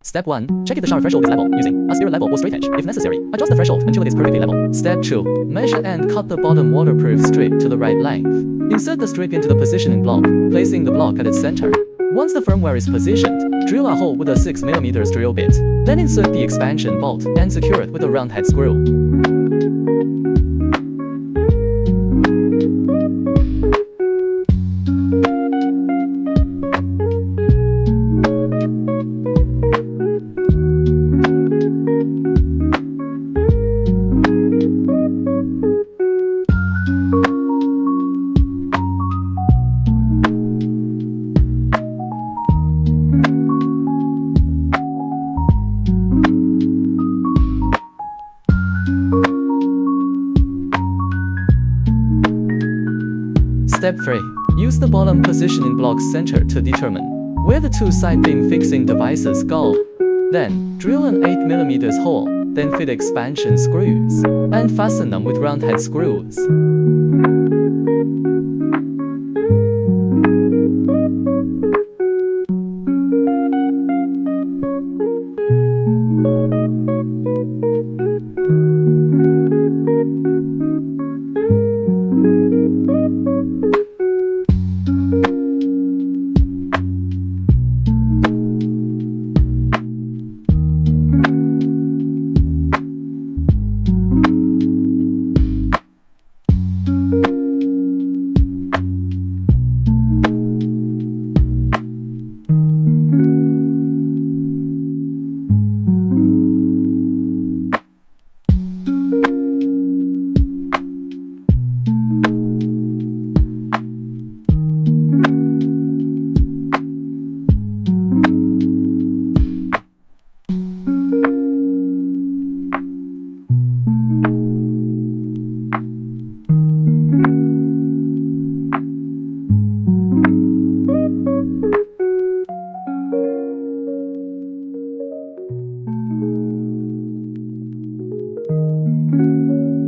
Step 1. Check if the shower threshold is level using a spirit level or straight edge. If necessary, adjust the threshold until it is perfectly level. Step 2. Measure and cut the bottom waterproof strip to the right length. Insert the strip into the positioning block, placing the block at its center. Once the firmware is positioned, drill a hole with a 6mm drill bit. Then insert the expansion bolt and secure it with a round head screw. Step 3. Use the bottom positioning block center to determine where the two side beam fixing devices go. Then, drill an 8mm hole, then fit expansion screws, and fasten them with round head screws.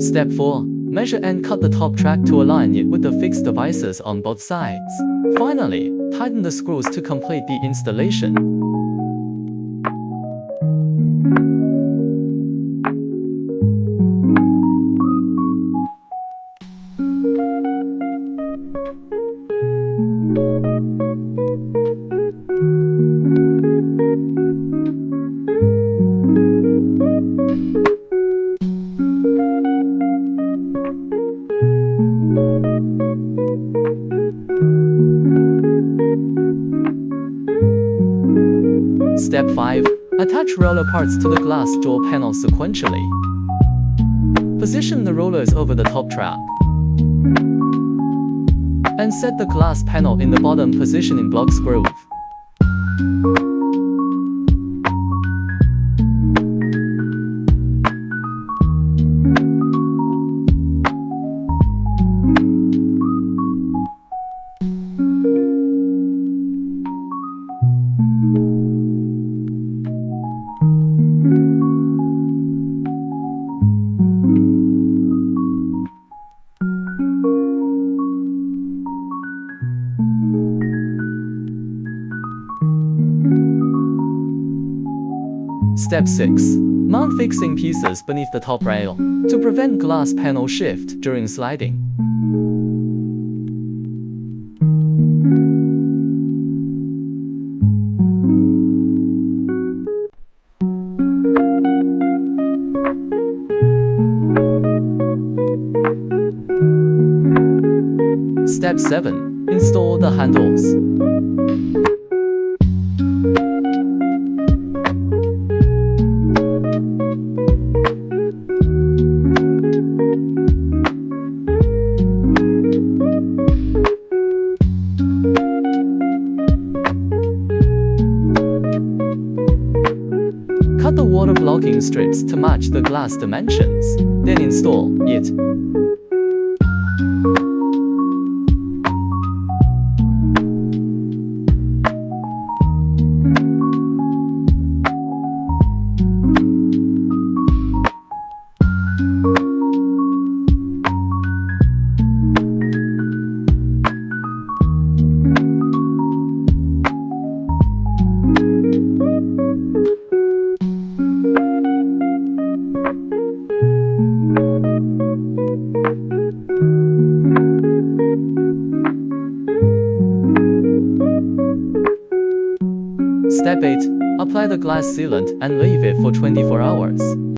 Step 4. Measure and cut the top track to align it with the fixed devices on both sides. Finally, tighten the screws to complete the installation. Step 5. Attach roller parts to the glass door panel sequentially. Position the rollers over the top track. And set the glass panel in the bottom positioning block groove. Step 6. Mount fixing pieces beneath the top rail to prevent glass panel shift during sliding. Step 7. Install the handles. Cut the water blocking strips to match the glass dimensions, then install it. Step 8. Apply the glass sealant and leave it for 24 hours.